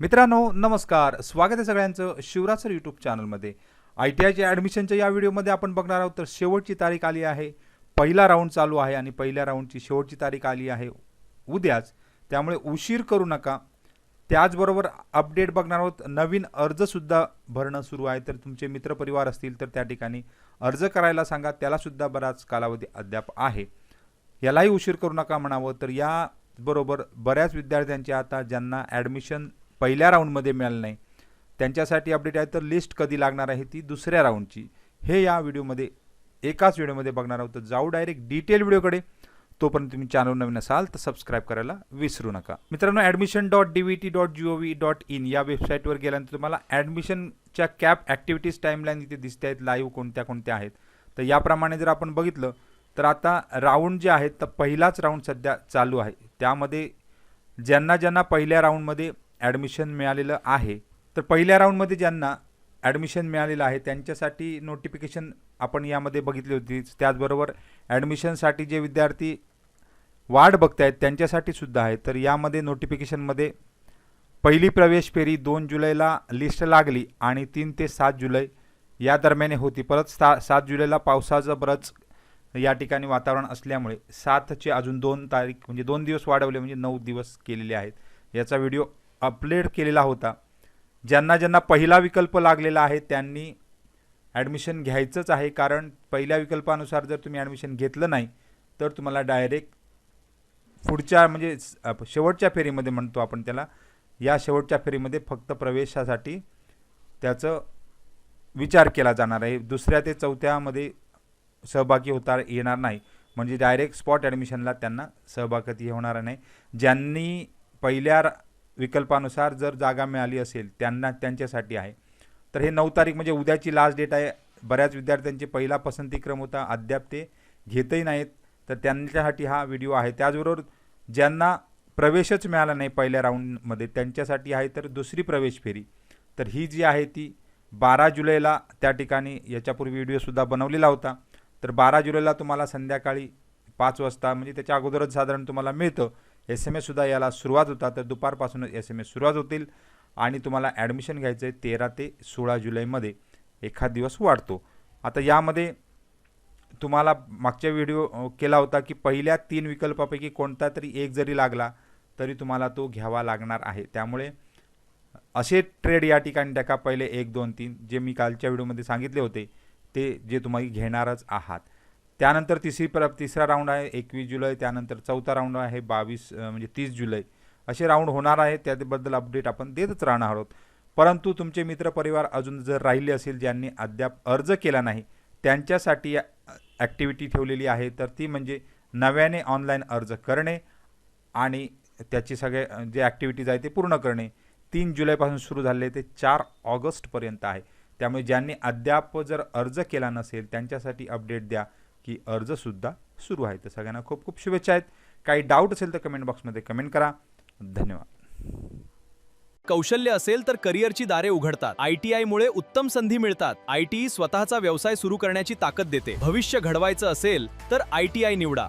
मित्रांनो नमस्कार, स्वागत आहे सगळ्यांचं शिवराज सर यूट्यूब चॅनलमध्ये। ITIच्या ॲडमिशनच्या या व्हिडिओमध्ये आपण बघणार आहोत तर शेवटची तारीख आली आहे, पहिला राऊंड चालू आहे आणि पहिल्या राऊंडची शेवटची तारीख आली आहे उद्याच, त्यामुळे उशीर करू नका। त्याचबरोबर अपडेट बघणार आहोत, नवीन अर्जसुद्धा भरणं सुरू आहे, तर तुमचे मित्रपरिवार असतील तर त्या ठिकाणी अर्ज करायला सांगा, त्यालासुद्धा बराच कालावधी अद्याप आहे, यालाही उशीर करू नका म्हणावं। तर या बरोबर बऱ्याच विद्यार्थ्यांचे आता ज्यांना ॲडमिशन पहिल्या राऊंडमध्ये मिळालं नाही त्यांच्यासाठी अपडेट आहे, तर लिस्ट कधी लागणार आहे ती दुसऱ्या राऊंडची, हे या व्हिडिओमध्ये एकाच व्हिडिओमध्ये बघणार आहोत। तर जाऊ डायरेक्ट डिटेल व्हिडिओकडे। तोपर्यंत तुम्ही चॅनल नवीन असाल तर सबस्क्राईब करायला विसरू नका। मित्रांनो, admission.dvt.gov.in या वेबसाईटवर गेल्यानंतर तुम्हाला ॲडमिशनच्या कॅप ॲक्टिव्हिटीज टाईमलाईन इथे दिसते आहेत, लाईव्ह कोणत्या कोणत्या आहेत। तर याप्रमाणे जर आपण बघितलं तर आता राऊंड जे आहेत तर पहिलाच राऊंड सध्या चालू आहे, त्यामध्ये ज्यांना पहिल्या राऊंडमध्ये ॲडमिशन मिळालेलं आहे, तर पहिल्या राऊंडमध्ये ज्यांना ॲडमिशन मिळालेलं आहे त्यांच्यासाठी नोटिफिकेशन आपण यामध्ये बघितली होती। त्याचबरोबर ॲडमिशनसाठी जे विद्यार्थी वाट बघतायत त्यांच्यासाठी सुद्धा आहे। तर यामध्ये नोटिफिकेशनमध्ये पहिली प्रवेश फेरी 2 जुलैला लिस्ट लागली आणि 3 ते 7 जुलै या दरम्यान होती। परत 7 जुलैला पावसाचं बरंच या ठिकाणी वातावरण असल्यामुळे 7चे अजून 2 तारीख म्हणजे 2 दिवस वाढवले, म्हणजे 9 दिवस केलेले आहेत। याचा व्हिडिओ अपलोड केलेला होता। ज्यांना पहिला विकल्प लागलेला आहे त्यांनी ॲडमिशन घ्यायचंच आहे, कारण पहिल्या विकल्पानुसार जर तुम्ही ॲडमिशन घेतलं नाही तर तुम्हाला डायरेक्ट पुढच्या म्हणजे शेवटच्या फेरीमध्ये म्हणतो आपण त्याला, या शेवटच्या फेरीमध्ये फक्त प्रवेशासाठी त्याचं विचार केला जाणार आहे, दुसऱ्या ते चौथ्यामध्ये सहभागी होता येणार नाही, म्हणजे डायरेक्ट स्पॉट ॲडमिशनला त्यांना सहभागी होणार नाही। ज्यांनी पहिल्या विकल्पानुसार जर जागा मिळाली असेल त्यांच्यासाठी आहे। तर हे 9 तारीख म्हणजे उद्याची लास्ट डेट आहे। बऱ्याच विद्यार्थ्यांचे पहिला पसंतीक्रम होता, अद्याप ते घेतही नाहीत, तर त्यांच्यासाठी हा व्हिडिओ आहे। त्याचबरोबर ज्यांना प्रवेशच मिळाला नाही पहिल्या राऊंडमध्ये त्यांच्यासाठी आहे तर दुसरी प्रवेश फेरी, तर ही जी आहे ती 12 जुलैला त्या ठिकाणी याच्यापूर्वी व्हिडिओसुद्धा बनवलेला होता। तर 12 जुलैला तुम्हाला संध्याकाळी 5 वाजता म्हणजे त्याच्या अगोदरच साधारण तुम्हाला मिळतं। SMS सुद्धा याला सुरुवात होता, तर दुपारपासूनच SMS सुरुवात होतील आणि तुम्हाला ॲडमिशन घ्यायचं आहे 13 ते 16 जुलैमध्ये, एखाद दिवस वाढतो। आता यामध्ये तुम्हाला मागच्या व्हिडिओ केला होता की पहिल्या 3 विकल्पापैकी कोणता तरी एक जरी लागला तरी तुम्हाला तो घ्यावा लागणार आहे, त्यामुळे असे ट्रेड या ठिकाणी टाका, पहिले 1 2 3 जे मी कालच्या व्हिडिओमध्ये सांगितले होते ते जे तुम्ही घेणारच आहात। त्यानंतर तिसरा राऊंड आहे 21 जुलै, त्यानंतर चौथा राऊंड आहे 30 जुलै, असे राऊंड होणार आहे। त्याबद्दल अपडेट आपण देतच राहणार आहोत। परंतु तुमचे मित्रपरिवार अजून जर राहिले असेल ज्यांनी अद्याप अर्ज केला नाही त्यांच्यासाठी ॲक्टिव्हिटी ठेवलेली आहे, तर ती म्हणजे नव्याने ऑनलाईन अर्ज करणे आणि त्याची सगळे जे ॲक्टिव्हिटीज आहे ते पूर्ण करणे। 3 जुलैपासून सुरू झाले ते 4 ऑगस्टपर्यंत आहे, त्यामुळे ज्यांनी अद्याप जर अर्ज केला नसेल त्यांच्यासाठी अपडेट द्या की अर्जसुद्धा सुरू आहे। तर सगळ्यांना खूप खूप शुभेच्छा आहेत। काही डाऊट असेल तर कमेंट बॉक्समध्ये कमेंट करा। धन्यवाद। कौशल्य असेल तर करिअरची दारे उघडतात। ITI मुळे उत्तम संधी मिळतात। ITI स्वतःचा व्यवसाय सुरू करण्याची ताकद देते। भविष्य घडवायचं असेल तर ITI निवडा।